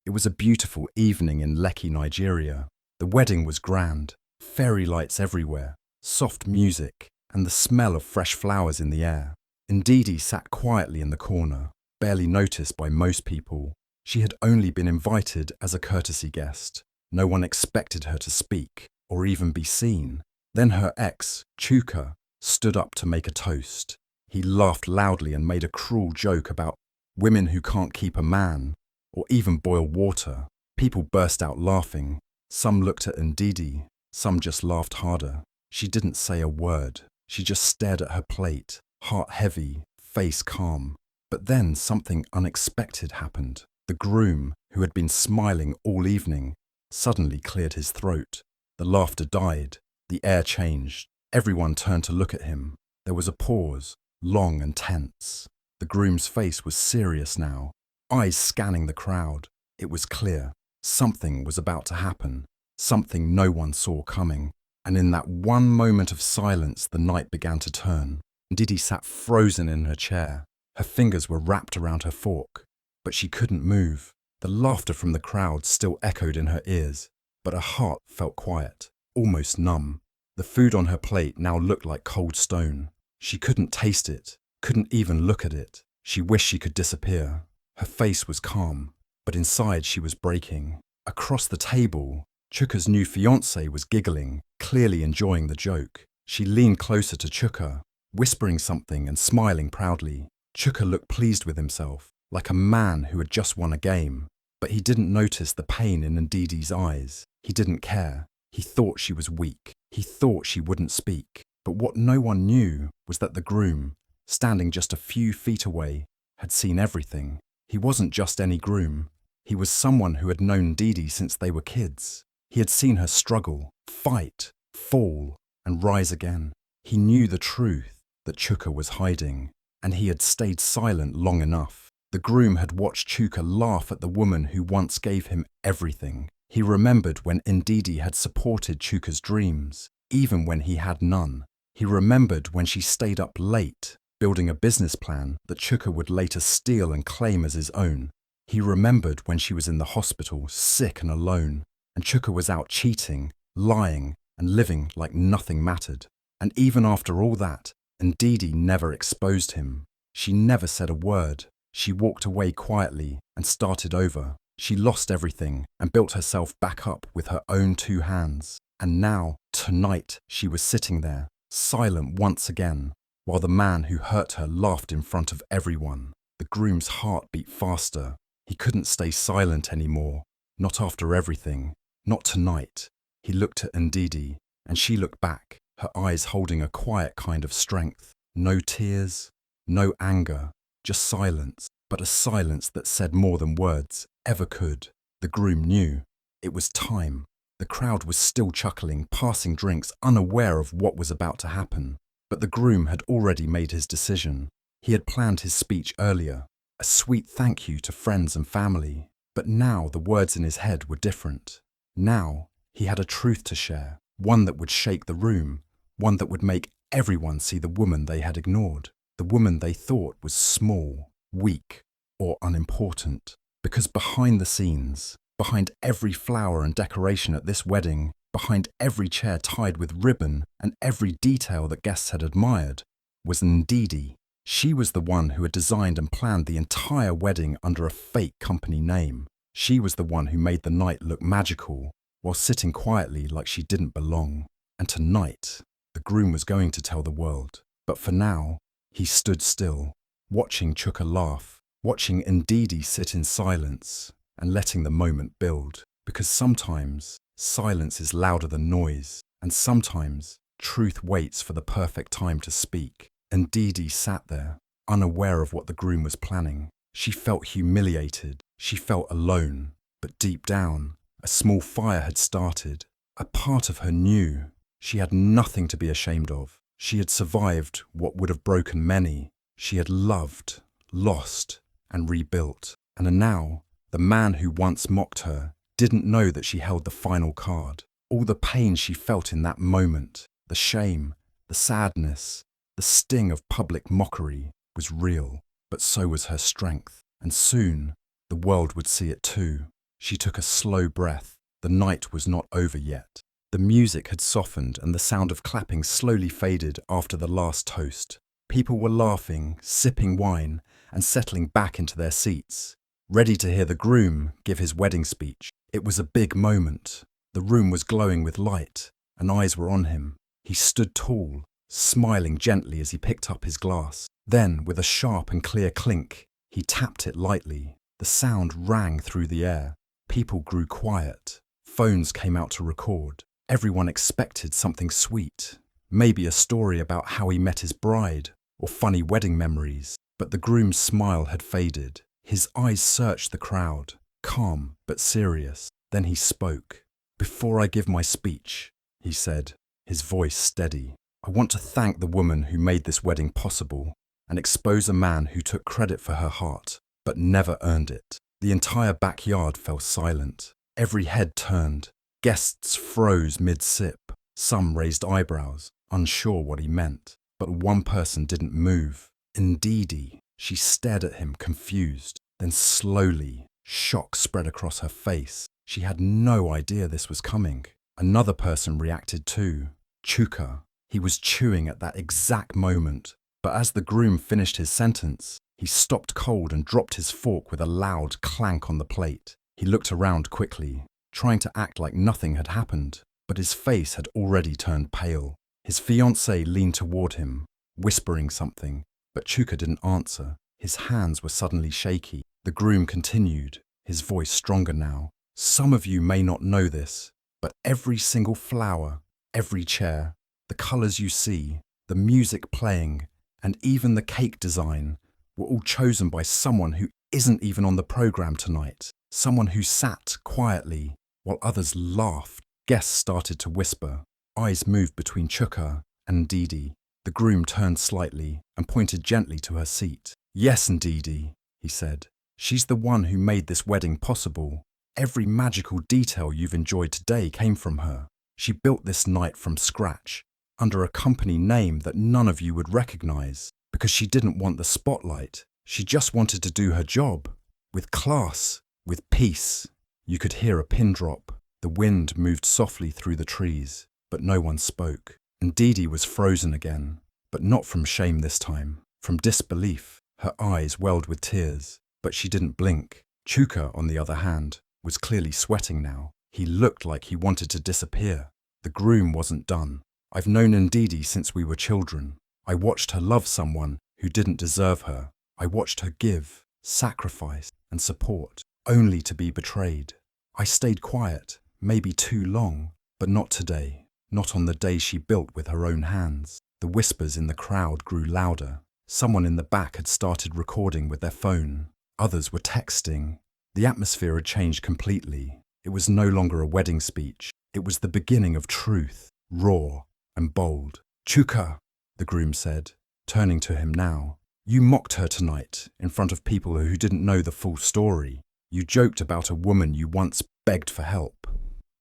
It was a beautiful evening in Lekki, Nigeria. The wedding was grand, fairy lights everywhere, soft music, and the smell of fresh flowers in the air. Ndidi sat quietly in the corner, barely noticed by most people. She had only been invited as a courtesy guest. No one expected her to speak or even be seen. Then her ex, Chuka, stood up to make a toast. He laughed loudly and made a cruel joke about women who can't keep a man or even boil water. People burst out laughing. Some looked at Ndidi, some just laughed harder. She didn't say a word. She just stared at her plate, heart heavy, face calm. But then something unexpected happened. The groom, who had been smiling all evening, suddenly cleared his throat. The laughter died. The air changed. Everyone turned to look at him. There was a pause, long and tense. The groom's face was serious now, eyes scanning the crowd. It was clear. Something was about to happen, something no one saw coming. And in that one moment of silence, the night began to turn. Ndidi sat frozen in her chair. Her fingers were wrapped around her fork, but she couldn't move. The laughter from the crowd still echoed in her ears, but her heart felt quiet, almost numb. The food on her plate now looked like cold stone. She couldn't taste it, couldn't even look at it. She wished she could disappear. Her face was calm, but inside she was breaking. Across the table, Chuka's new fiancé was giggling, clearly enjoying the joke. She leaned closer to Chuka, whispering something and smiling proudly. Chuka looked pleased with himself, like a man who had just won a game. But he didn't notice the pain in Ndidi's eyes. He didn't care. He thought she was weak. He thought she wouldn't speak. But what no one knew was that the groom, standing just a few feet away, had seen everything. He wasn't just any groom. He was someone who had known Ndidi since they were kids. He had seen her struggle, fight, fall, and rise again. He knew the truth that Chuka was hiding, and he had stayed silent long enough. The groom had watched Chuka laugh at the woman who once gave him everything. He remembered when Ndidi had supported Chuka's dreams, even when he had none. He remembered when she stayed up late, building a business plan that Chuka would later steal and claim as his own. He remembered when she was in the hospital, sick and alone, and Chuka was out cheating, lying, and living like nothing mattered. And even after all that, Ndidi never exposed him. She never said a word. She walked away quietly and started over. She lost everything and built herself back up with her own 2 hands. And now, tonight, she was sitting there, silent once again, while the man who hurt her laughed in front of everyone. The groom's heart beat faster. He couldn't stay silent anymore. Not after everything. Not tonight. He looked at Ndidi, and she looked back, her eyes holding a quiet kind of strength. No tears, no anger, just silence, but a silence that said more than words ever could. The groom knew. It was time. The crowd was still chuckling, passing drinks, unaware of what was about to happen. But the groom had already made his decision. He had planned his speech earlier, a sweet thank you to friends and family. But now the words in his head were different. Now he had a truth to share, one that would shake the room, one that would make everyone see the woman they had ignored, the woman they thought was small, weak, or unimportant. Because behind the scenes, behind every flower and decoration at this wedding, behind every chair tied with ribbon and every detail that guests had admired, was Ndidi. She was the one who had designed and planned the entire wedding under a fake company name. She was the one who made the night look magical, while sitting quietly like she didn't belong. And tonight, the groom was going to tell the world. But for now, he stood still, watching Chuka laugh, watching Ndidi sit in silence, and letting the moment build. Because sometimes, silence is louder than noise, and sometimes, truth waits for the perfect time to speak. Ndidi sat there, unaware of what the groom was planning. She felt humiliated, she felt alone, but deep down, a small fire had started. A part of her knew she had nothing to be ashamed of. She had survived what would have broken many. She had loved, lost, and rebuilt. And now, the man who once mocked her didn't know that she held the final card. All the pain she felt in that moment, the shame, the sadness, the sting of public mockery was real, but so was her strength. And soon, the world would see it too. She took a slow breath. The night was not over yet. The music had softened and the sound of clapping slowly faded after the last toast. People were laughing, sipping wine, and settling back into their seats, ready to hear the groom give his wedding speech. It was a big moment. The room was glowing with light, and eyes were on him. He stood tall, smiling gently as he picked up his glass. Then, with a sharp and clear clink, he tapped it lightly. The sound rang through the air. People grew quiet. Phones came out to record. Everyone expected something sweet, maybe a story about how he met his bride, or funny wedding memories. But the groom's smile had faded. His eyes searched the crowd, calm but serious. Then he spoke. "Before I give my speech," he said, his voice steady, "I want to thank the woman who made this wedding possible and expose a man who took credit for her heart, but never earned it." The entire backyard fell silent. Every head turned. Guests froze mid-sip. Some raised eyebrows, unsure what he meant. But one person didn't move. Ndidi. She stared at him, confused. Then slowly, shock spread across her face. She had no idea this was coming. Another person reacted too. Chuka. He was chewing at that exact moment. But as the groom finished his sentence, he stopped cold and dropped his fork with a loud clank on the plate. He looked around quickly, trying to act like nothing had happened, but his face had already turned pale. His fiancée leaned toward him, whispering something, but Chuka didn't answer. His hands were suddenly shaky. The groom continued, his voice stronger now. "Some of you may not know this, but every single flower, every chair, the colours you see, the music playing, and even the cake design were all chosen by someone who isn't even on the programme tonight. Someone who sat quietly while others laughed." Guests started to whisper. Eyes moved between Chuka and Ndidi. The groom turned slightly and pointed gently to her seat. "Yes, Ndidi," he said. "She's the one who made this wedding possible. Every magical detail you've enjoyed today came from her. She built this night from scratch, under a company name that none of you would recognize, because she didn't want the spotlight. She just wanted to do her job, with class, with peace." You could hear a pin drop. The wind moved softly through the trees, but no one spoke. Ndidi was frozen again, but not from shame this time, from disbelief. Her eyes welled with tears, but she didn't blink. Chuka, on the other hand, was clearly sweating now. He looked like he wanted to disappear. The groom wasn't done. "I've known Ndidi since we were children. I watched her love someone who didn't deserve her. I watched her give, sacrifice, and support, only to be betrayed. I stayed quiet, maybe too long, but not today. Not on the day she built with her own hands." The whispers in the crowd grew louder. Someone in the back had started recording with their phone. Others were texting. The atmosphere had changed completely. It was no longer a wedding speech. It was the beginning of truth, raw and bold. "Chuka," the groom said, turning to him now. "You mocked her tonight in front of people who didn't know the full story. You joked about a woman you once begged for help,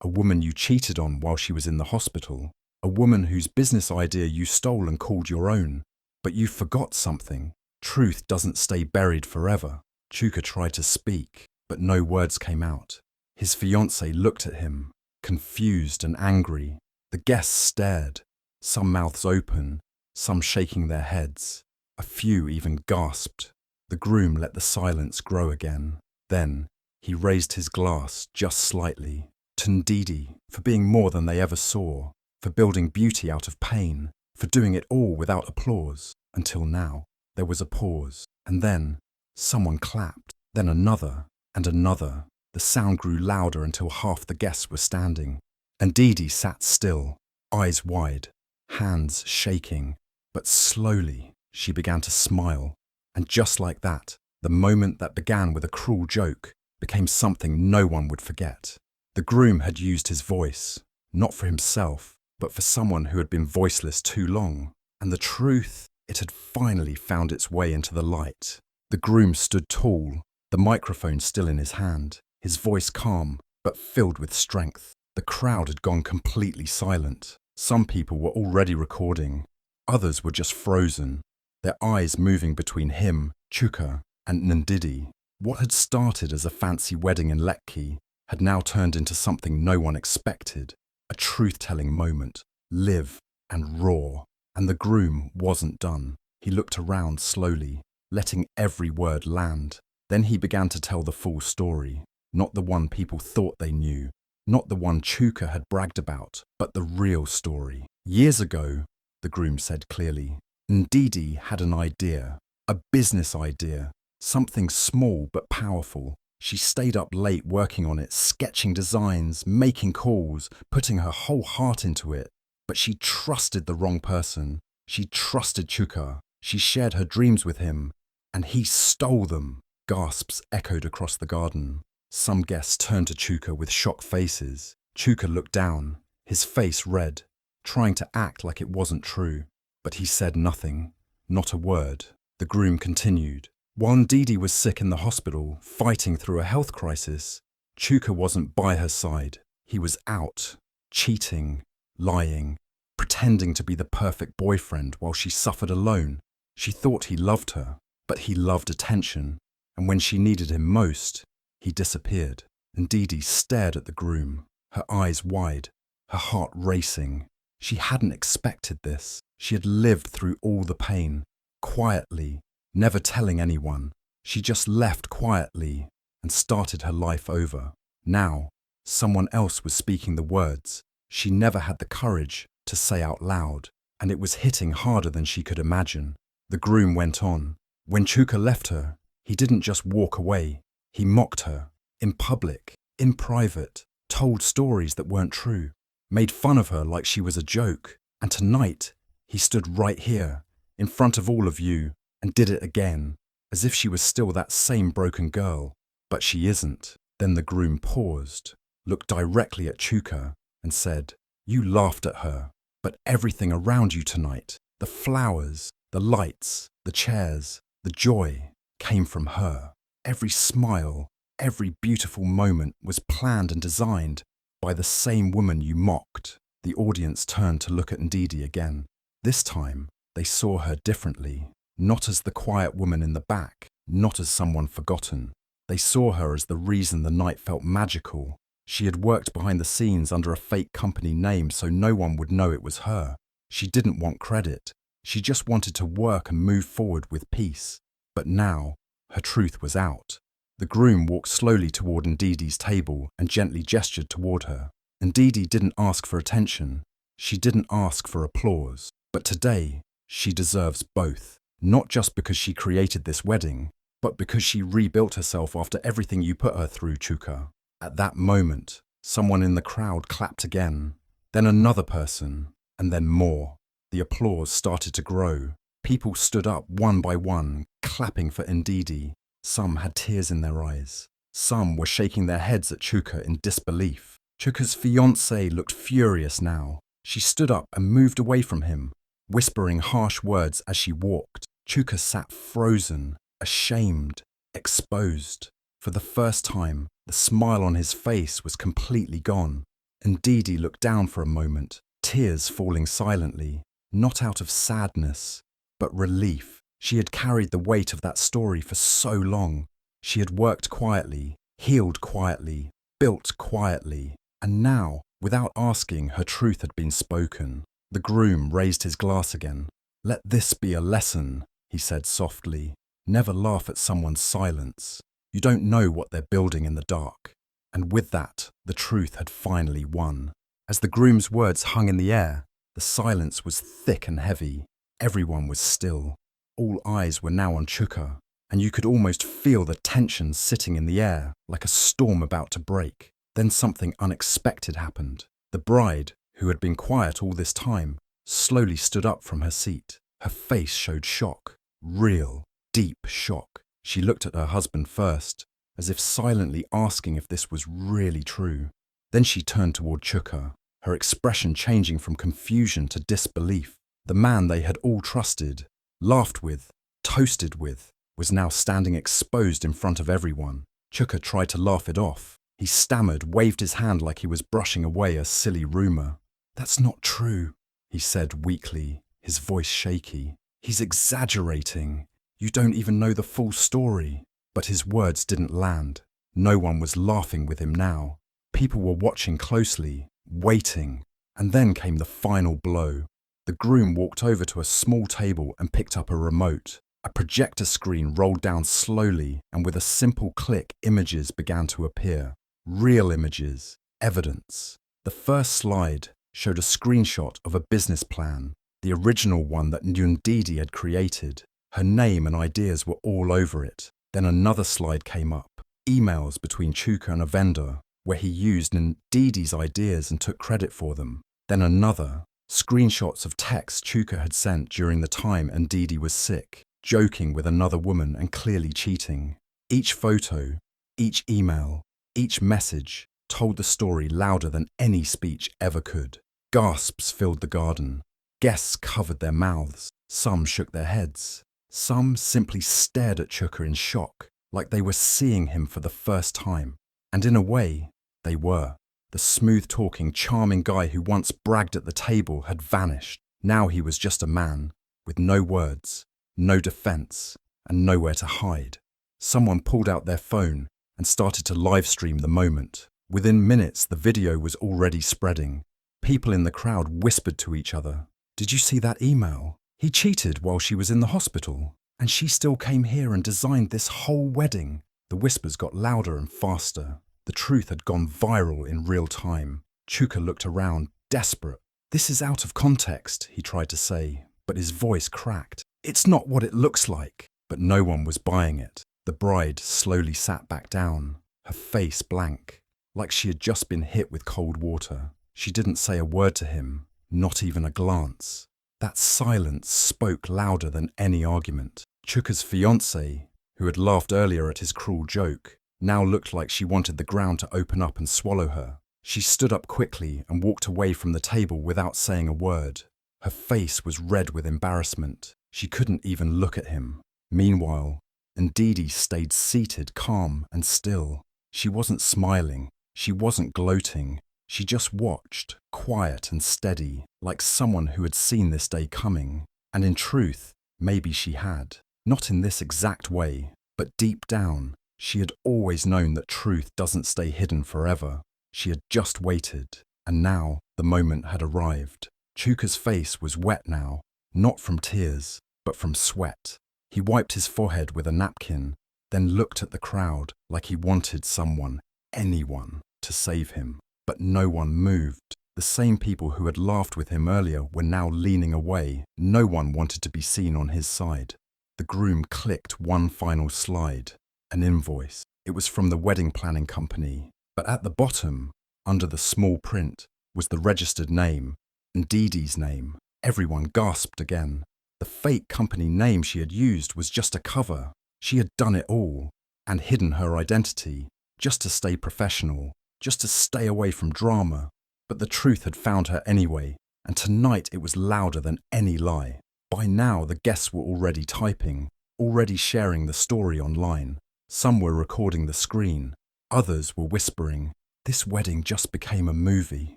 a woman you cheated on while she was in the hospital, a woman whose business idea you stole and called your own. But you forgot something. Truth doesn't stay buried forever." Chuka tried to speak, but no words came out. His fiancée looked at him, confused and angry. The guests stared, some mouths open, some shaking their heads. A few even gasped. The groom let the silence grow again. Then he raised his glass just slightly. To Ndidi, for being more than they ever saw, for building beauty out of pain, for doing it all without applause. Until now, there was a pause, and then someone clapped, then another and another. The sound grew louder until half the guests were standing. Ndidi sat still, eyes wide, hands shaking, but slowly she began to smile. And just like that, the moment that began with a cruel joke became something no one would forget. The groom had used his voice, not for himself, but for someone who had been voiceless too long. And the truth, it had finally found its way into the light. The groom stood tall, the microphone still in his hand, his voice calm, but filled with strength. The crowd had gone completely silent. Some people were already recording. Others were just frozen, their eyes moving between him, Chuka, and Ndidi. What had started as a fancy wedding in Lekki had now turned into something no one expected, a truth-telling moment, live and raw. And the groom wasn't done. He looked around slowly, letting every word land. Then he began to tell the full story, not the one people thought they knew, not the one Chuka had bragged about, but the real story. Years ago, the groom said clearly, Ndidi had an idea, a business idea, something small but powerful. She stayed up late working on it, sketching designs, making calls, putting her whole heart into it. But she trusted the wrong person. She trusted Chuka. She shared her dreams with him, and he stole them. Gasps echoed across the garden. Some guests turned to Chuka with shocked faces. Chuka looked down, his face red, trying to act like it wasn't true. But he said nothing, not a word. The groom continued. While Ndidi was sick in the hospital, fighting through a health crisis, Chuka wasn't by her side. He was out, cheating, lying, pretending to be the perfect boyfriend while she suffered alone. She thought he loved her, but he loved attention, and when she needed him most, he disappeared. Ndidi stared at the groom, her eyes wide, her heart racing. She hadn't expected this. She had lived through all the pain, quietly, never telling anyone. She just left quietly and started her life over. Now, someone else was speaking the words she never had the courage to say out loud, and it was hitting harder than she could imagine. The groom went on. When Chuka left her, he didn't just walk away. He mocked her, in public, in private, told stories that weren't true, made fun of her like she was a joke. And tonight, he stood right here, in front of all of you, and did it again, as if she was still that same broken girl. But she isn't. Then the groom paused, looked directly at Chuka, and said, You laughed at her, but everything around you tonight, the flowers, the lights, the chairs, the joy, came from her. Every smile, every beautiful moment was planned and designed by the same woman you mocked. The audience turned to look at Ndidi again. This time, they saw her differently, not as the quiet woman in the back, not as someone forgotten. They saw her as the reason the night felt magical. She had worked behind the scenes under a fake company name so no one would know it was her. She didn't want credit. She just wanted to work and move forward with peace. But now, her truth was out. The groom walked slowly toward Ndidi's table and gently gestured toward her. Ndidi didn't ask for attention. She didn't ask for applause. But today, she deserves both. Not just because she created this wedding, but because she rebuilt herself after everything you put her through, Chuka. At that moment, someone in the crowd clapped again, then another person, and then more. The applause started to grow. People stood up one by one, clapping for Ndidi. Some had tears in their eyes. Some were shaking their heads at Chuka in disbelief. Chuka's fiancée looked furious now. She stood up and moved away from him, whispering harsh words as she walked. Chuka sat frozen, ashamed, exposed. For the first time, the smile on his face was completely gone. Ndidi looked down for a moment, tears falling silently, not out of sadness, but relief. She had carried the weight of that story for so long. She had worked quietly, healed quietly, built quietly, and now, without asking, her truth had been spoken. The groom raised his glass again. Let this be a lesson, he said softly. Never laugh at someone's silence. You don't know what they're building in the dark. And with that, the truth had finally won. As the groom's words hung in the air, the silence was thick and heavy. Everyone was still. All eyes were now on Chuka, and you could almost feel the tension sitting in the air, like a storm about to break. Then something unexpected happened. The bride, who had been quiet all this time, slowly stood up from her seat. Her face showed shock, real, deep shock. She looked at her husband first, as if silently asking if this was really true. Then she turned toward Chuka, her expression changing from confusion to disbelief. The man they had all trusted, laughed with, toasted with, was now standing exposed in front of everyone. Chuka tried to laugh it off. He stammered, waved his hand like he was brushing away a silly rumor. That's not true, he said weakly, his voice shaky. He's exaggerating. You don't even know the full story. But his words didn't land. No one was laughing with him now. People were watching closely, waiting, and then came the final blow. The groom walked over to a small table and picked up a remote. A projector screen rolled down slowly, and with a simple click, images began to appear. Real images, evidence. The first slide showed a screenshot of a business plan, the original one that Ndidi had created. Her name and ideas were all over it. Then another slide came up, emails between Chuka and a vendor, where he used Ndidi's ideas and took credit for them. Then another, screenshots of texts Chuka had sent during the time Ndidi was sick, joking with another woman and clearly cheating. Each photo, each email, each message told the story louder than any speech ever could. Gasps filled the garden. Guests covered their mouths. Some shook their heads. Some simply stared at Chuka in shock, like they were seeing him for the first time. And in a way, they were. The smooth-talking, charming guy who once bragged at the table had vanished. Now he was just a man, with no words, no defense, and nowhere to hide. Someone pulled out their phone and started to live stream the moment. Within minutes, the video was already spreading. People in the crowd whispered to each other, "Did you see that email? He cheated while she was in the hospital, and she still came here and designed this whole wedding." The whispers got louder and faster. The truth had gone viral in real time. Chuka looked around, desperate. "This is out of context," he tried to say, but his voice cracked. "It's not what it looks like." But no one was buying it. The bride slowly sat back down, her face blank, like she had just been hit with cold water. She didn't say a word to him, not even a glance. That silence spoke louder than any argument. Chuka's fiancée, who had laughed earlier at his cruel joke, now looked like she wanted the ground to open up and swallow her. She stood up quickly and walked away from the table without saying a word. Her face was red with embarrassment. She couldn't even look at him. Meanwhile, Ndidi stayed seated, calm and still. She wasn't smiling. She wasn't gloating. She just watched, quiet and steady, like someone who had seen this day coming. And in truth, maybe she had. Not in this exact way, but deep down, she had always known that truth doesn't stay hidden forever. She had just waited, and now the moment had arrived. Chuka's face was wet now, not from tears, but from sweat. He wiped his forehead with a napkin, then looked at the crowd like he wanted someone, anyone, to save him. But no one moved. The same people who had laughed with him earlier were now leaning away. No one wanted to be seen on his side. The groom clicked one final slide, an invoice. It was from the wedding planning company. But at the bottom, under the small print, was the registered name, Ndidi's name. Everyone gasped again. The fake company name she had used was just a cover. She had done it all, and hidden her identity, just to stay professional, just to stay away from drama. But the truth had found her anyway, and tonight it was louder than any lie. By now the guests were already typing, already sharing the story online. Some were recording the screen, others were whispering, "This wedding just became a movie."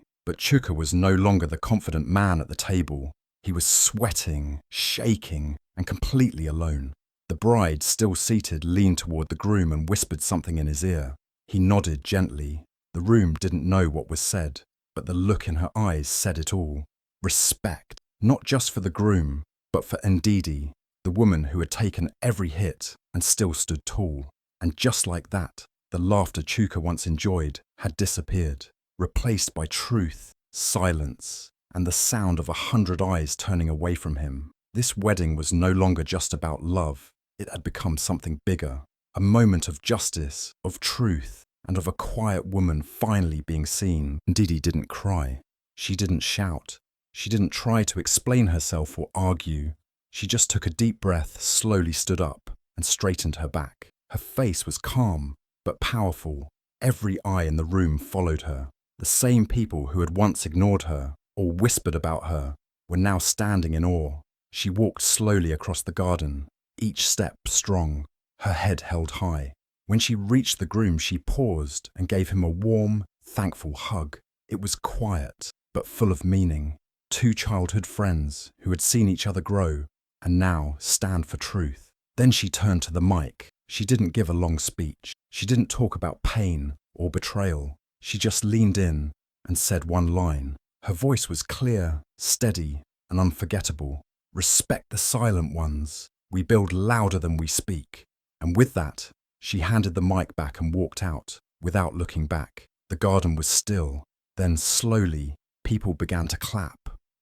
But Chuka was no longer the confident man at the table. He was sweating, shaking, and completely alone. The bride, still seated, leaned toward the groom and whispered something in his ear. He nodded gently. The room didn't know what was said, but the look in her eyes said it all. Respect, not just for the groom, but for Ndidi, the woman who had taken every hit and still stood tall. And just like that, the laughter Chuka once enjoyed had disappeared, replaced by truth, silence, and the sound of 100 eyes turning away from him. This wedding was no longer just about love. It had become something bigger, a moment of justice, of truth, and of a quiet woman finally being seen. Ndidi didn't cry. She didn't shout. She didn't try to explain herself or argue. She just took a deep breath, slowly stood up, and straightened her back. Her face was calm, but powerful. Every eye in the room followed her. The same people who had once ignored her or whispered about her were now standing in awe. She walked slowly across the garden, each step strong, her head held high. When she reached the groom, she paused and gave him a warm, thankful hug. It was quiet, but full of meaning. Two childhood friends who had seen each other grow and now stand for truth. Then she turned to the mic. She didn't give a long speech. She didn't talk about pain or betrayal. She just leaned in and said one line. Her voice was clear, steady, and unforgettable. Respect the silent ones. We build louder than we speak. And with that, she handed the mic back and walked out, without looking back. The garden was still. Then slowly, people began to clap.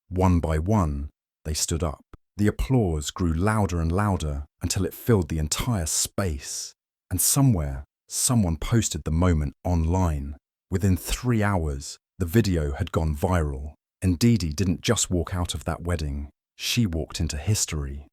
One by one, they stood up. The applause grew louder and louder until it filled the entire space. And somewhere, someone posted the moment online. Within 3 hours, the video had gone viral. And Dee Dee didn't just walk out of that wedding. She walked into history.